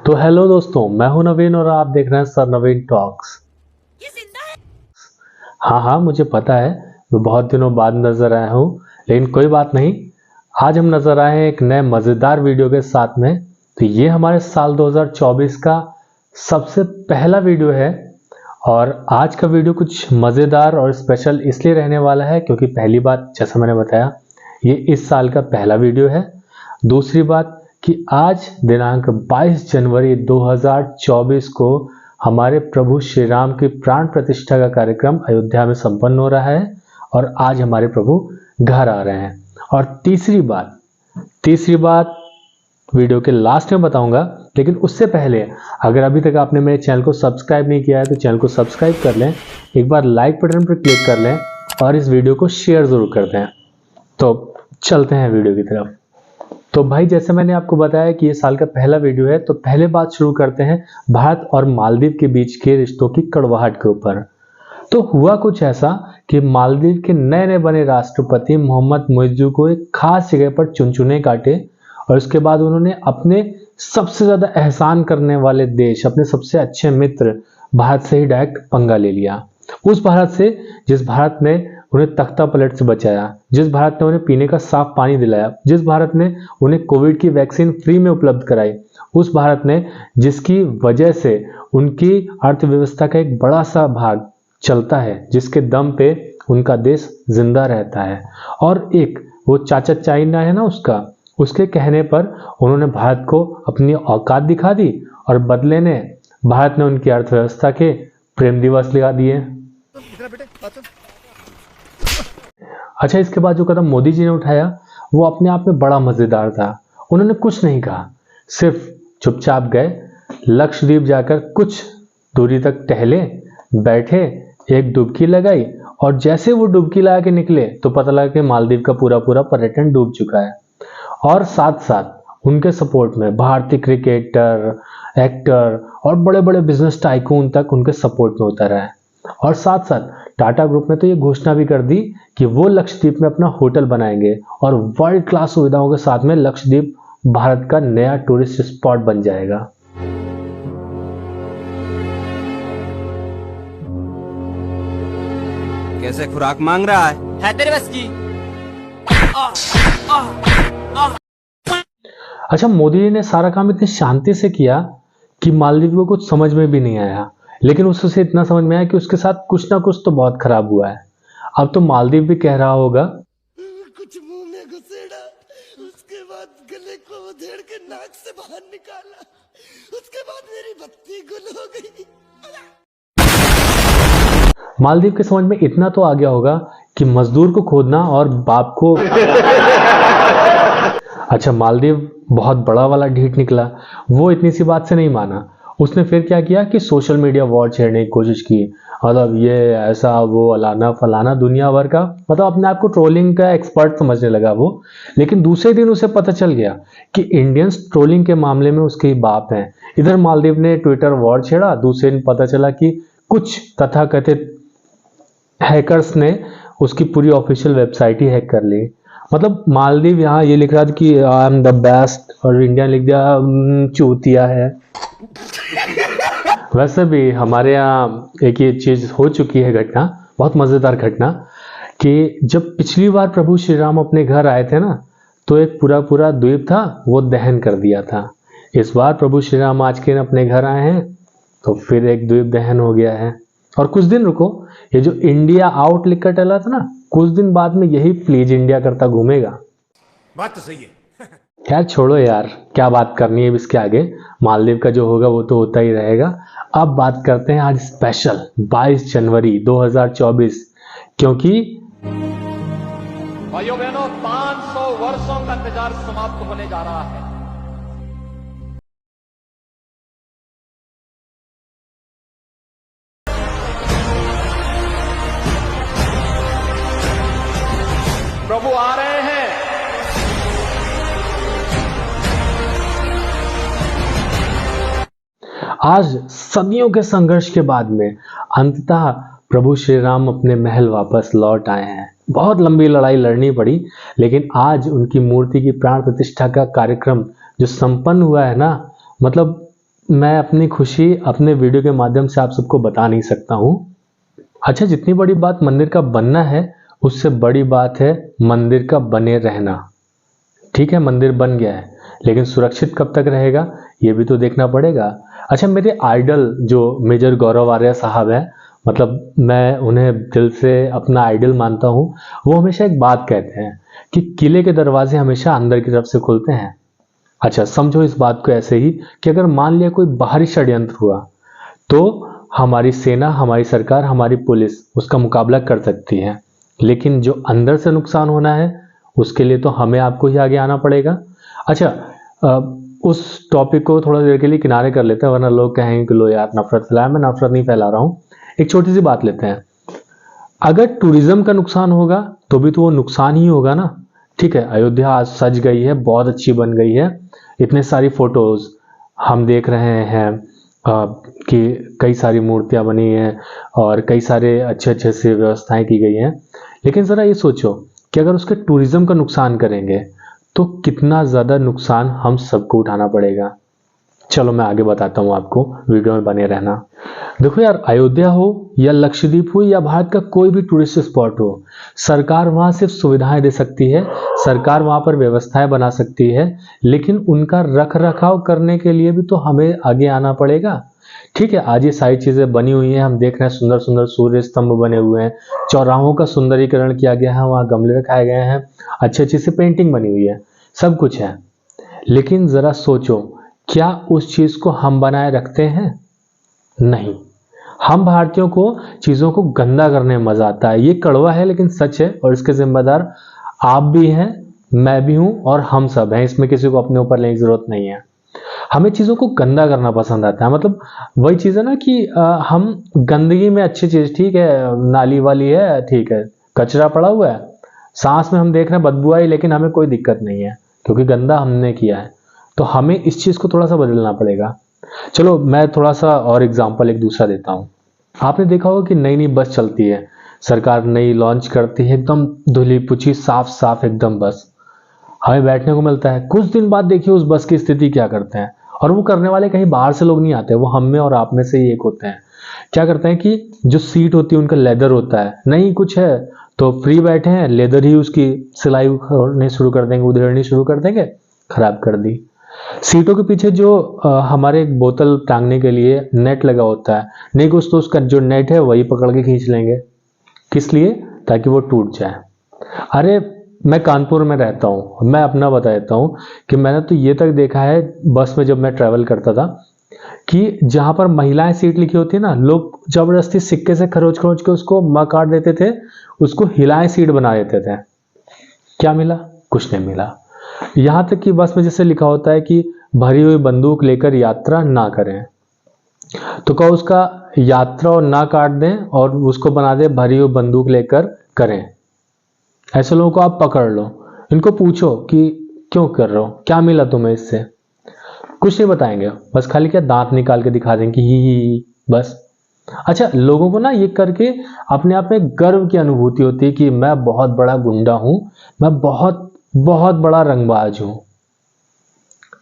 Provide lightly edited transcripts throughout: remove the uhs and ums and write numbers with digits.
तो हेलो दोस्तों, मैं हूं नवीन और आप देख रहे हैं सर नवीन टॉक्स। हाँ, मुझे पता है मैं बहुत दिनों बाद नजर आया हूँ, लेकिन कोई बात नहीं। आज हम नजर आए हैं एक नए मजेदार वीडियो के साथ में। तो ये हमारे साल 2024 का सबसे पहला वीडियो है और आज का वीडियो कुछ मजेदार और स्पेशल इसलिए रहने वाला है क्योंकि पहली बात, जैसा मैंने बताया, ये इस साल का पहला वीडियो है। दूसरी बात कि आज दिनांक 22 जनवरी 2024 को हमारे प्रभु श्री राम की प्राण प्रतिष्ठा का कार्यक्रम अयोध्या में संपन्न हो रहा है और आज हमारे प्रभु घर आ रहे हैं। और तीसरी बात वीडियो के लास्ट में बताऊंगा, लेकिन उससे पहले अगर अभी तक आपने मेरे चैनल को सब्सक्राइब नहीं किया है तो चैनल को सब्सक्राइब कर लें, एक बार लाइक बटन पर क्लिक कर लें और इस वीडियो को शेयर जरूर कर दें। तो चलते हैं वीडियो की तरफ। तो भाई, जैसे मैंने आपको बताया कि ये साल का पहला वीडियो है, तो पहले बात शुरू करते हैं भारत और मालदीव के बीच के रिश्तों की कड़वाहट के ऊपर। तो हुआ कुछ ऐसा कि मालदीव के नए नए बने राष्ट्रपति मोहम्मद मुइज्जू को एक खास जगह पर चुनचुने काटे और उसके बाद उन्होंने अपने सबसे ज्यादा एहसान करने वाले देश, अपने सबसे अच्छे मित्र भारत से ही डायरेक्ट पंगा ले लिया। उस भारत से जिस भारत ने उन्हें तख्ता पलट से बचाया, जिस भारत ने उन्हें पीने का साफ पानी दिलाया, जिस भारत ने उन्हें कोविड की वैक्सीन फ्री में उपलब्ध कराई, उस भारत ने जिसकी वजह से उनकी अर्थव्यवस्था का एक बड़ा सा भाग चलता है, जिसके दम पे उनका देश जिंदा रहता है। और एक वो चाचा चाइना है ना, उसके कहने पर उन्होंने भारत को अपनी औकात दिखा दी और बदले ने भारत ने उनकी अर्थव्यवस्था के प्रेम दिवस लगा दिए। अच्छा, इसके बाद जो कदम मोदी जी ने उठाया वो अपने आप में बड़ा मजेदार था। उन्होंने कुछ नहीं कहा, सिर्फ चुपचाप गए, लक्षद्वीप जाकर कुछ दूरी तक टहले, बैठे, एक डुबकी लगाई और जैसे वो डुबकी लगा के निकले तो पता लगा कि मालदीव का पूरा पर्यटन डूब चुका है। और साथ साथ उनके सपोर्ट में भारतीय क्रिकेटर, एक्टर और बड़े बड़े बिजनेस टाइकून तक उनके सपोर्ट में उतर है। और साथ साथ टाटा ग्रुप ने तो ये घोषणा भी कर दी कि वो लक्षद्वीप में अपना होटल बनाएंगे और वर्ल्ड क्लास सुविधाओं के साथ में लक्षद्वीप भारत का नया टूरिस्ट स्पॉट बन जाएगा। कैसे खुराक मांग रहा है तेरे बस की। अच्छा, मोदी जी ने सारा काम इतनी शांति से किया कि मालदीव को कुछ समझ में भी नहीं आया, लेकिन उससे इतना समझ में आया कि उसके साथ कुछ ना कुछ तो बहुत खराब हुआ है। अब तो मालदीव भी कह रहा होगा, कुछ मुंह में घुसेड़ा, उसके बाद गले को उधेड़ के नाक से बाहर निकाला, उसके बाद मेरी बत्ती गुल हो गई। मालदीव के समझ में इतना तो आ गया होगा कि मजदूर को खोदना और बाप को अच्छा, मालदीव बहुत बड़ा वाला ढीठ निकला। वो इतनी सी बात से नहीं माना। उसने फिर क्या किया कि सोशल मीडिया वॉर छेड़ने की कोशिश की। मतलब ये ऐसा वो अलाना फलाना दुनिया भर का, मतलब अपने आप को ट्रोलिंग का एक्सपर्ट समझने लगा वो। लेकिन दूसरे दिन उसे पता चल गया कि इंडियंस ट्रोलिंग के मामले में उसके ही बाप हैं। इधर मालदीव ने ट्विटर वॉर छेड़ा, दूसरे दिन पता चला कि कुछ तथाकथित हैकर्स ने उसकी पूरी ऑफिशियल वेबसाइट ही हैक कर ली। मतलब मालदीव यहाँ ये लिख रहा था कि आई एम द बेस्ट और इंडिया लिख दिया चूतिया है। वैसे भी हमारे यहाँ एक ये चीज हो चुकी है घटना, बहुत मजेदार घटना, कि जब पिछली बार प्रभु श्री राम अपने घर आए थे ना, तो एक पूरा द्वीप था वो दहन कर दिया था। इस बार प्रभु श्री राम आज के अपने घर आए हैं तो फिर एक द्वीप दहन हो गया है। और कुछ दिन रुको, ये जो इंडिया आउट लिख कर टला था ना, कुछ दिन बाद में यही प्लीज इंडिया करता घूमेगा। बात तो सही है। यार छोड़ो यार, क्या बात करनी है इसके आगे। मालदीव का जो होगा वो तो होता ही रहेगा। अब बात करते हैं आज स्पेशल 22 जनवरी 2024, क्योंकि भाइयों बहनों, 500 वर्षों का इंतजार समाप्त होने जा रहा है। प्रभु आ रहे हैं। आज सदियों के संघर्ष के बाद में अंततः प्रभु श्री राम अपने महल वापस लौट आए हैं। बहुत लंबी लड़ाई लड़नी पड़ी, लेकिन आज उनकी मूर्ति की प्राण प्रतिष्ठा का कार्यक्रम जो संपन्न हुआ है ना, मतलब मैं अपनी खुशी अपने वीडियो के माध्यम से आप सबको बता नहीं सकता हूँ। अच्छा, जितनी बड़ी बात मंदिर का बनना है, उससे बड़ी बात है मंदिर का बने रहना। ठीक है, मंदिर बन गया है, लेकिन सुरक्षित कब तक रहेगा ये भी तो देखना पड़ेगा। अच्छा, मेरे आइडल जो मेजर गौरव आर्या साहब हैं, मतलब मैं उन्हें दिल से अपना आइडल मानता हूँ, वो हमेशा एक बात कहते हैं कि किले के दरवाजे हमेशा अंदर की तरफ से खुलते हैं। अच्छा, समझो इस बात को ऐसे ही कि अगर मान लिया कोई बाहरी षड्यंत्र हुआ तो हमारी सेना, हमारी सरकार, हमारी पुलिस उसका मुकाबला कर सकती है, लेकिन जो अंदर से नुकसान होना है उसके लिए तो हमें आपको ही आगे आना पड़ेगा। अच्छा, उस टॉपिक को थोड़ा देर के लिए किनारे कर लेते हैं, वरना लोग कहेंगे कि लो यार नफरत फैलाया। मैं नफरत नहीं फैला रहा हूँ, एक छोटी सी बात लेते हैं। अगर टूरिज्म का नुकसान होगा तो भी तो वो नुकसान ही होगा ना। ठीक है, अयोध्या आज सज गई है, बहुत अच्छी बन गई है, इतने सारी फोटोज हम देख रहे हैं कि कई सारी मूर्तियां बनी हैं और कई सारे अच्छे अच्छे से व्यवस्थाएं की गई हैं, लेकिन ज़रा ये सोचो कि अगर उसके टूरिज्म का नुकसान करेंगे तो कितना ज़्यादा नुकसान हम सबको उठाना पड़ेगा। चलो मैं आगे बताता हूँ आपको, वीडियो में बने रहना। देखो यार, अयोध्या हो या लक्षद्वीप हो या भारत का कोई भी टूरिस्ट स्पॉट हो, सरकार वहाँ सिर्फ सुविधाएं दे सकती है, सरकार वहाँ पर व्यवस्थाएं बना सकती है, लेकिन उनका रख रखाव करने के लिए भी तो हमें आगे आना पड़ेगा। ठीक है, आज ये सारी चीज़ें बनी हुई हैं, हम देख रहे हैं सुंदर सुंदर सूर्य स्तंभ बने हुए हैं, चौराहों का सुंदरीकरण किया गया है, वहाँ गमले रखाए गए हैं, अच्छी अच्छी सी पेंटिंग बनी हुई है, सब कुछ है, लेकिन ज़रा सोचो क्या उस चीज़ को हम बनाए रखते हैं? नहीं। हम भारतीयों को चीज़ों को गंदा करने में मज़ा आता है। ये कड़वा है लेकिन सच है, और इसके जिम्मेदार आप भी हैं, मैं भी हूं और हम सब हैं। इसमें किसी को अपने ऊपर लेने की जरूरत नहीं है। हमें चीज़ों को गंदा करना पसंद आता है। मतलब वही चीज़ है ना कि हम गंदगी में अच्छी चीज़, ठीक है नाली वाली है, ठीक है कचरा पड़ा हुआ है, सांस में हम देख रहे हैं बदबू आई, लेकिन हमें कोई दिक्कत नहीं है क्योंकि गंदा हमने किया है। तो हमें इस चीज़ को थोड़ा सा बदलना पड़ेगा। चलो मैं थोड़ा सा और एग्जांपल एक दूसरा देता हूँ। आपने देखा होगा कि नई नई बस चलती है, सरकार नई लॉन्च करती है, एकदम धुली पुची साफ साफ एकदम बस हमें बैठने को मिलता है। कुछ दिन बाद देखिए उस बस की स्थिति क्या करते हैं, और वो करने वाले कहीं बाहर से लोग नहीं आते, वो हम में और आप में से ही एक होते हैं। क्या करते हैं कि जो सीट होती है उनका लेदर होता है, नहीं कुछ है तो फ्री बैठे हैं, लेदर ही उसकी सिलाई करनी शुरू कर देंगे, उधेड़नी शुरू कर देंगे, खराब कर दी। सीटों के पीछे जो हमारे बोतल टांगने के लिए नेट लगा होता है, नहीं कुछ तो उसका जो नेट है वही पकड़ के खींच लेंगे। किस लिए? ताकि वो टूट जाए। अरे मैं कानपुर में रहता हूँ, मैं अपना बता देता हूँ कि मैंने तो ये तक देखा है बस में जब मैं ट्रैवल करता था कि जहाँ पर महिलाएं सीट लिखी होती है ना, लोग जबरदस्ती सिक्के से खरोच खरोच के उसको माँ काट देते थे, उसको हिलाएं सीट बना देते थे। क्या मिला? कुछ नहीं मिला। यहाँ तक कि बस में जैसे लिखा होता है कि भरी हुई बंदूक लेकर यात्रा ना करें, तो क्या उसका यात्रा और ना काट दें और उसको बना दें भरी हुई बंदूक लेकर करें। ऐसे लोगों को आप पकड़ लो, इनको पूछो कि क्यों कर रहे हो, क्या मिला तुम्हें इससे? कुछ नहीं बताएंगे, बस खाली क्या दांत निकाल के दिखा देंगे ही बस। अच्छा, लोगों को ना ये करके अपने आप में गर्व की अनुभूति होती है कि मैं बहुत बड़ा गुंडा हूं, मैं बहुत बहुत बड़ा रंगबाज हूं।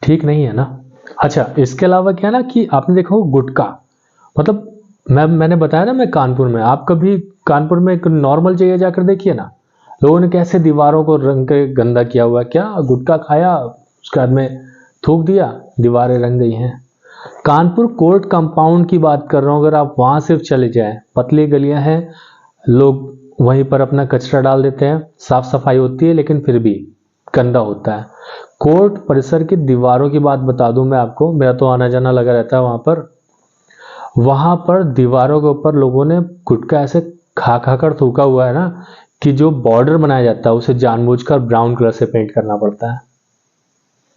ठीक नहीं है ना। अच्छा, इसके अलावा क्या ना कि आपने देखा हो गुटखा, मतलब मैंने बताया ना मैं कानपुर में, आप कभी कानपुर में एक नॉर्मल जगह जाकर देखिए ना, लोगों ने कैसे दीवारों को रंग के गंदा किया हुआ। क्या गुटखा खाया, उसके बाद में थूक दिया, दीवारें रंग गई हैं। कानपुर कोर्ट कंपाउंड की बात कर रहा हूं, अगर आप वहां सिर्फ चले जाएं, पतली गलियां हैं, लोग वहीं पर अपना कचरा डाल देते हैं, साफ सफाई होती है लेकिन फिर भी गंदा होता है। कोर्ट परिसर की दीवारों की बात बता दूं मैं आपको, मेरा तो आना जाना लगा रहता है वहां पर दीवारों के ऊपर लोगों ने गुटखा ऐसे खा खा कर थूका हुआ है ना कि जो बॉर्डर बनाया जाता है उसे जानबूझकर ब्राउन कलर से पेंट करना पड़ता है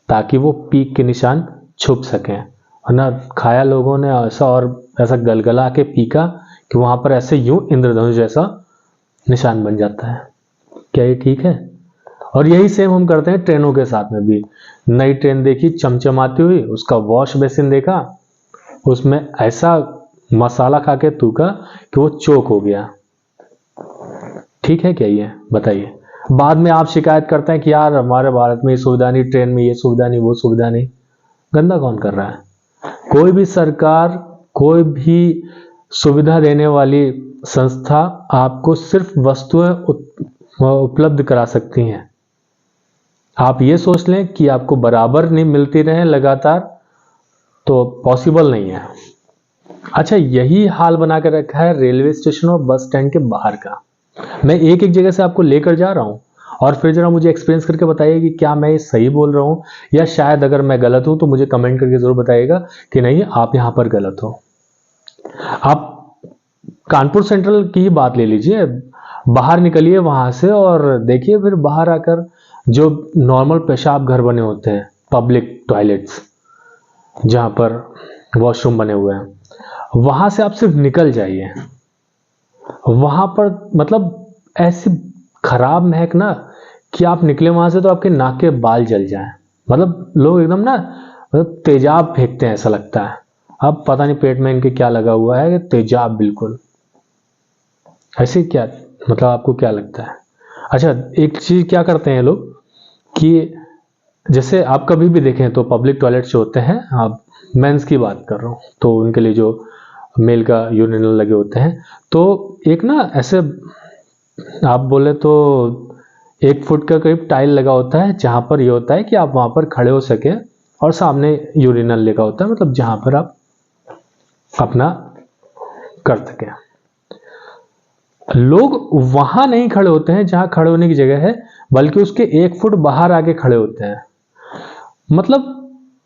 ताकि वो पीक के निशान छुप सकें। वरना खाया लोगों ने ऐसा, और ऐसा गलगला के पीका कि वहां पर ऐसे यूं इंद्रधनुष जैसा निशान बन जाता है। क्या ये ठीक है? और यही सेम हम करते हैं ट्रेनों के साथ में भी। नई ट्रेन देखी चमचमाती हुई, उसका वॉश बेसिन देखा, उसमें ऐसा मसाला खा के थूका कि वो चोक हो गया। ठीक है क्या ये? बताइए। बाद में आप शिकायत करते हैं कि यार हमारे भारत में ये सुविधा नहीं, ट्रेन में ये सुविधा नहीं, वो सुविधा नहीं। गंदा कौन कर रहा है? कोई भी सरकार, कोई भी सुविधा देने वाली संस्था आपको सिर्फ वस्तुएं उपलब्ध करा सकती हैं। आप ये सोच लें कि आपको बराबर नहीं मिलती रहे लगातार, तो पॉसिबल नहीं है। अच्छा, यही हाल बना कर रखा है रेलवे स्टेशन और बस स्टैंड के बाहर का। मैं एक एक जगह से आपको लेकर जा रहा हूं और फिर जरा मुझे एक्सपीरियंस करके बताइए कि क्या मैं ये सही बोल रहा हूं, या शायद अगर मैं गलत हूं तो मुझे कमेंट करके जरूर बताइएगा कि नहीं आप यहां पर गलत हो। आप कानपुर सेंट्रल की ही बात ले लीजिए, बाहर निकलिए वहां से और देखिए फिर बाहर आकर जो नॉर्मल पेशाब घर बने होते हैं, पब्लिक टॉयलेट्स जहां पर वॉशरूम बने हुए हैं, वहां से आप सिर्फ निकल जाइए। वहां पर मतलब ऐसी खराब महक ना कि आप निकले वहां से तो आपके नाक के बाल जल जाएं। मतलब लोग एकदम ना मतलब तेजाब फेंकते हैं, ऐसा लगता है। अब पता नहीं पेट में इनके क्या लगा हुआ है, तेजाब बिल्कुल ऐसे क्या, मतलब आपको क्या लगता है? अच्छा, एक चीज क्या करते हैं लोग कि जैसे आप कभी भी देखें तो पब्लिक टॉयलेट जो होते हैं, आप मेंस की बात कर रहा हूँ, तो उनके लिए जो मेल का यूरिनल लगे होते हैं, तो एक ना ऐसे आप बोले तो 1 फुट का करीब टाइल लगा होता है, जहां पर ये होता है कि आप वहां पर खड़े हो सके और सामने यूरिनल लगा होता है, मतलब जहां पर आप अपना कर सके। लोग वहां नहीं खड़े होते हैं जहां खड़े होने की जगह है, बल्कि उसके 1 फुट बाहर आके खड़े होते हैं। मतलब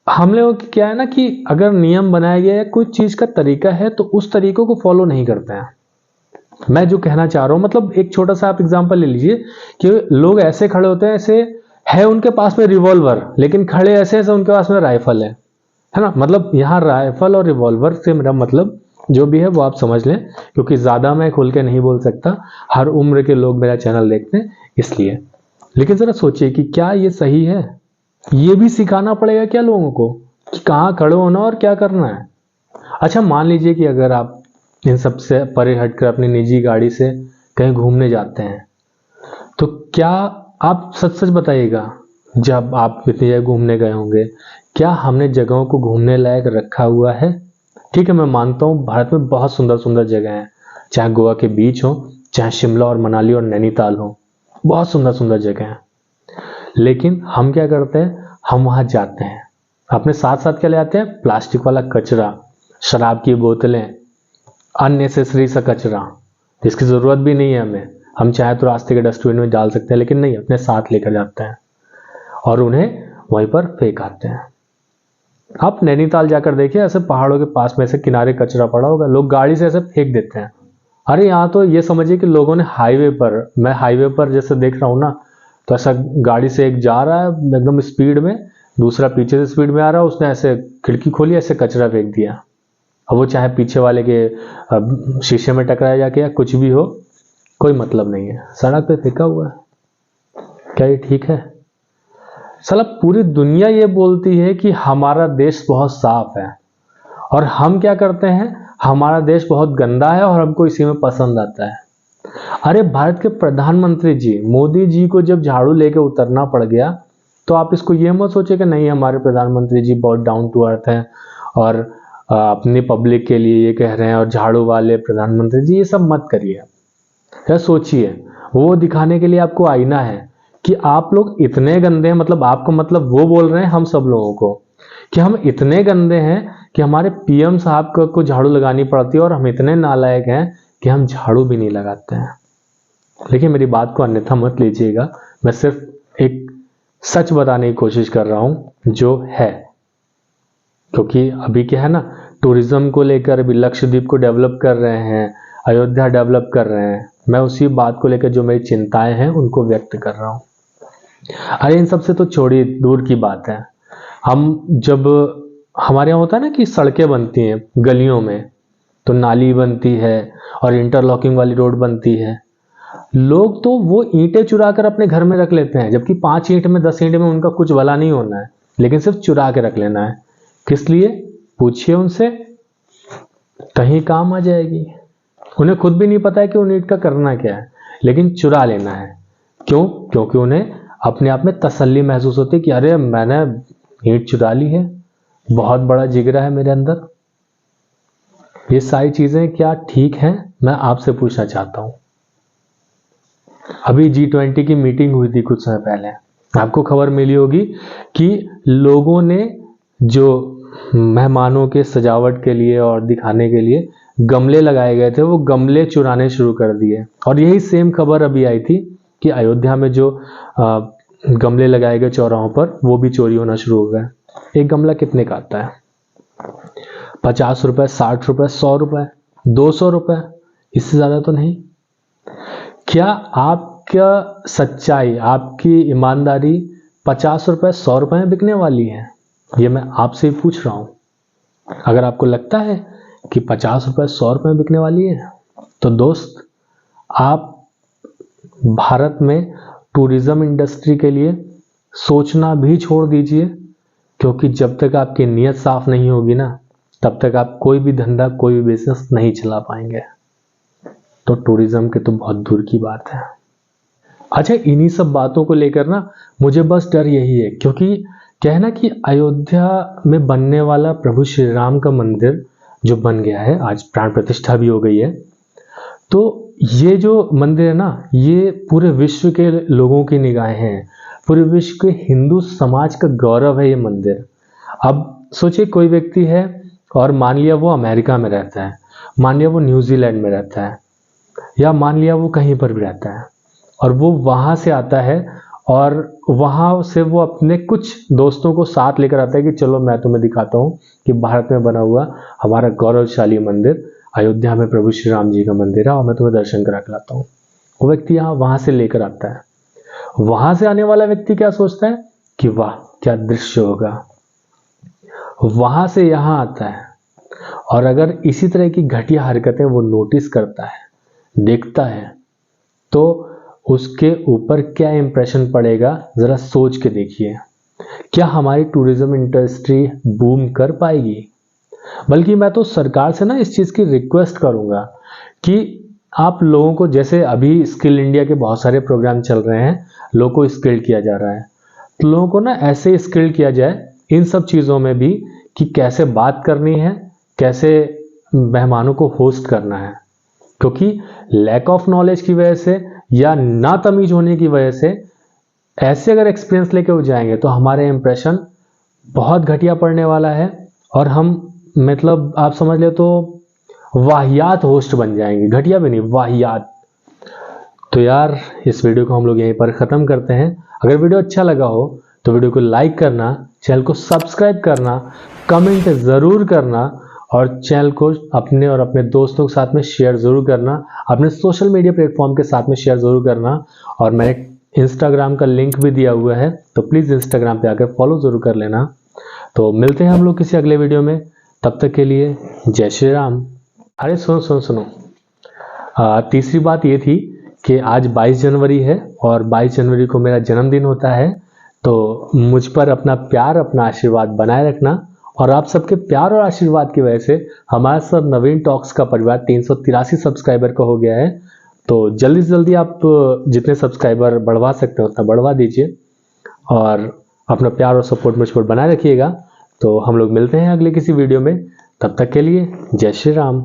हम लोगों की क्या है ना कि अगर नियम बनाया गया है, कुछ चीज का तरीका है, तो उस तरीकों को फॉलो नहीं करते हैं। मैं जो कहना चाह रहा हूं, मतलब एक छोटा सा आप एग्जांपल ले लीजिए कि लोग ऐसे खड़े होते हैं, ऐसे है उनके पास में रिवॉल्वर, लेकिन खड़े ऐसे ऐसे उनके पास में राइफल है ना। मतलब यहाँ राइफल और रिवॉल्वर से मेरा मतलब जो भी है वो आप समझ लें, क्योंकि ज्यादा मैं खुल के नहीं बोल सकता, हर उम्र के लोग मेरा चैनल देखते हैं इसलिए। लेकिन जरा सोचिए कि क्या ये सही है? ये भी सिखाना पड़ेगा क्या लोगों को कि कहाँ खड़े होना और क्या करना है? अच्छा, मान लीजिए कि अगर आप इन सबसे परे हटकर अपनी निजी गाड़ी से कहीं घूमने जाते हैं, तो क्या आप सच सच बताइएगा, जब आप इतनी जगह घूमने गए होंगे, क्या हमने जगहों को घूमने लायक रखा हुआ है? ठीक है, मैं मानता हूँ भारत में बहुत सुंदर सुंदर जगह हैं, चाहे गोवा के बीच हो, चाहे शिमला और मनाली और नैनीताल हो, बहुत सुंदर सुंदर जगह हैं। लेकिन हम क्या करते हैं, हम वहां जाते हैं, अपने साथ साथ क्या ले आते हैं? प्लास्टिक वाला कचरा, शराब की बोतलें, अननेसेसरी सा कचरा जिसकी जरूरत भी नहीं है हमें। हम चाहे तो रास्ते के डस्टबिन में डाल सकते हैं, लेकिन नहीं, अपने साथ लेकर जाते हैं और उन्हें वहीं पर फेंक आते हैं। आप नैनीताल जाकर देखिए, ऐसे पहाड़ों के पास में ऐसे किनारे कचरा पड़ा होगा, लोग गाड़ी से ऐसे फेंक देते हैं। अरे यहाँ तो ये समझिए कि लोगों ने हाईवे पर, मैं हाईवे पर जैसे देख रहा हूँ ना, तो ऐसा गाड़ी से एक जा रहा है एकदम स्पीड में, दूसरा पीछे से स्पीड में आ रहा है, उसने ऐसे खिड़की खोली, ऐसे कचरा फेंक दिया। अब वो चाहे पीछे वाले के शीशे में टकराया जाके या कुछ भी हो, कोई मतलब नहीं है, सड़क पे फेंका हुआ है। क्या ये ठीक है? साला पूरी दुनिया ये बोलती है कि हमारा देश बहुत साफ है, और हम क्या करते हैं, हमारा देश बहुत गंदा है और हमको इसी में पसंद आता है। अरे भारत के प्रधानमंत्री जी मोदी जी को जब झाड़ू लेके उतरना पड़ गया, तो आप इसको ये मत सोचे कि नहीं हमारे प्रधानमंत्री जी बहुत डाउन टू अर्थ हैं और अपनी पब्लिक के लिए ये कह रहे हैं, और झाड़ू वाले प्रधानमंत्री जी, ये सब मत करिए। क्या सोचिए, वो दिखाने के लिए आपको आईना है कि आप लोग इतने गंदे हैं, मतलब आपको, मतलब वो बोल रहे हैं हम सब लोगों को कि हम इतने गंदे हैं कि हमारे पीएम साहब को झाड़ू लगानी पड़ती है, और हम इतने नालायक हैं कि हम झाड़ू भी नहीं लगाते हैं। लेकिन मेरी बात को अन्यथा मत लीजिएगा, मैं सिर्फ एक सच बताने की कोशिश कर रहा हूं जो है। क्योंकि अभी क्या है ना, टूरिज्म को लेकर अभी लक्षद्वीप को डेवलप कर रहे हैं, अयोध्या डेवलप कर रहे हैं, मैं उसी बात को लेकर जो मेरी चिंताएं हैं उनको व्यक्त कर रहा हूं। अरे इन सबसे तो छोड़िए, दूर की बात है। हम जब हमारे यहाँ होता है ना कि सड़कें बनती हैं गलियों में, तो नाली बनती है और इंटरलॉकिंग वाली रोड बनती है, लोग तो वो ईंटें चुरा कर अपने घर में रख लेते हैं, जबकि 5 ईंट में 10 ईंट में उनका कुछ भला नहीं होना है, लेकिन सिर्फ चुरा के रख लेना है। किस लिए? पूछिए उनसे, कहीं काम आ जाएगी। उन्हें खुद भी नहीं पता है कि उन ईंट का करना क्या है, लेकिन चुरा लेना है। क्यों? क्योंकि उन्हें अपने आप में तसल्ली महसूस होती है कि अरे मैंने ईंट चुरा ली है, बहुत बड़ा जिगरा है मेरे अंदर। ये सारी चीजें क्या ठीक हैं, मैं आपसे पूछना चाहता हूं। अभी G20 की मीटिंग हुई थी कुछ समय पहले, आपको खबर मिली होगी कि लोगों ने जो मेहमानों के सजावट के लिए और दिखाने के लिए गमले लगाए गए थे, वो गमले चुराने शुरू कर दिए। और यही सेम खबर अभी आई थी कि अयोध्या में जो गमले लगाए गए चौराहों पर, वो भी चोरी होना शुरू हो गए। एक गमला कितने का आता है? 50 रुपए, 60 रुपए, 100 रुपए, 200 रुपए, इससे ज्यादा तो नहीं। क्या आपका सच्चाई, आपकी ईमानदारी 50 रुपए, 100 रुपए में बिकने वाली है? ये मैं आपसे ही पूछ रहा हूं। अगर आपको लगता है कि 50 रुपए, 100 रुपए में बिकने वाली है, तो दोस्त आप भारत में टूरिज्म इंडस्ट्री के लिए सोचना भी छोड़ दीजिए, क्योंकि जब तक आपकी नीयत साफ नहीं होगी ना, तब तक आप कोई भी धंधा, कोई भी बिजनेस नहीं चला पाएंगे। तो टूरिज्म के तो बहुत दूर की बात है। अच्छा, इन्हीं सब बातों को लेकर ना मुझे बस डर यही है, क्योंकि क्या है ना कि अयोध्या में बनने वाला प्रभु श्री राम का मंदिर जो बन गया है, आज प्राण प्रतिष्ठा भी हो गई है, तो ये जो मंदिर है ना, ये पूरे विश्व के लोगों की निगाहें हैं, पूरे विश्व के हिंदू समाज का गौरव है ये मंदिर। अब सोचिए, कोई व्यक्ति है और मान लिया वो अमेरिका में रहता है, मान लिया वो न्यूजीलैंड में रहता है, या मान लिया वो कहीं पर भी रहता है, और वो वहां से आता है और वहां से वो अपने कुछ दोस्तों को साथ लेकर आता है कि चलो मैं तुम्हें दिखाता हूँ कि भारत में बना हुआ हमारा गौरवशाली मंदिर अयोध्या में प्रभु श्री राम जी का मंदिर है, और मैं तुम्हें दर्शन करा के लाता हूँ। वो व्यक्ति यहाँ वहां से लेकर आता है। वहां से आने वाला व्यक्ति क्या सोचता है कि वाह क्या दृश्य होगा। वहां से यहाँ आता है, और अगर इसी तरह की घटिया हरकतें वो नोटिस करता है, देखता है, तो उसके ऊपर क्या इंप्रेशन पड़ेगा जरा सोच के देखिए। क्या हमारी टूरिज्म इंडस्ट्री बूम कर पाएगी? बल्कि मैं तो सरकार से ना इस चीज की रिक्वेस्ट करूंगा कि आप लोगों को, जैसे अभी स्किल इंडिया के बहुत सारे प्रोग्राम चल रहे हैं, लोगों को स्किल किया जा रहा है, तो लोगों को ना ऐसे स्किल किया जाए इन सब चीजों में भी कि कैसे बात करनी है, कैसे मेहमानों को होस्ट करना है। क्योंकि लैक ऑफ नॉलेज की वजह से या ना तमीज होने की वजह से ऐसे अगर एक्सपीरियंस लेके हो जाएंगे तो हमारे इंप्रेशन बहुत घटिया पड़ने वाला है, और हम मतलब आप समझ ले तो वाहियात होस्ट बन जाएंगे, घटिया भी नहीं, वाहियात। तो यार इस वीडियो को हम लोग यहीं पर ख़त्म करते हैं। अगर वीडियो अच्छा लगा हो तो वीडियो को लाइक करना, चैनल को सब्सक्राइब करना, कमेंट ज़रूर करना, और चैनल को अपने और अपने दोस्तों के साथ में शेयर ज़रूर करना, अपने सोशल मीडिया प्लेटफॉर्म के साथ में शेयर ज़रूर करना। और मैंने इंस्टाग्राम का लिंक भी दिया हुआ है, तो प्लीज़ इंस्टाग्राम पे आकर फॉलो ज़रूर कर लेना। तो मिलते हैं हम लोग किसी अगले वीडियो में, तब तक के लिए जय श्री राम। अरे सुनो, तीसरी बात ये थी कि आज 22 जनवरी है और 22 जनवरी को मेरा जन्मदिन होता है, तो मुझ पर अपना प्यार, अपना आशीर्वाद बनाए रखना। और आप सबके प्यार और आशीर्वाद की वजह से हमारा सब नवीन टॉक्स का परिवार 383 सब्सक्राइबर का हो गया है। तो जल्दी से जल्दी आप जितने सब्सक्राइबर बढ़वा सकते हो उतना बढ़वा दीजिए, और अपना प्यार और सपोर्ट मुझ पर बनाए रखिएगा। तो हम लोग मिलते हैं अगले किसी वीडियो में, तब तक के लिए जय श्री राम।